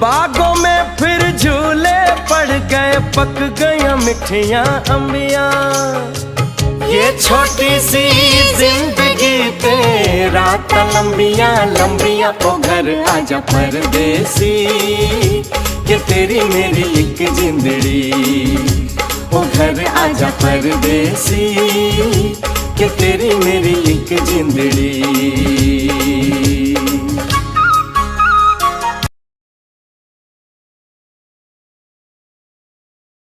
बागों में फिर झूले पड़ गए, पक गया मिठियां अम्बियां। ये छोटी सी जिंदगी तेरा लंबियां लंबियां। ओ घर आजा परदेसी, कि तेरी मेरी एक जिंदड़ी। ओ घर आजा परदेसी, कि तेरी मेरी एक जिंदड़ी।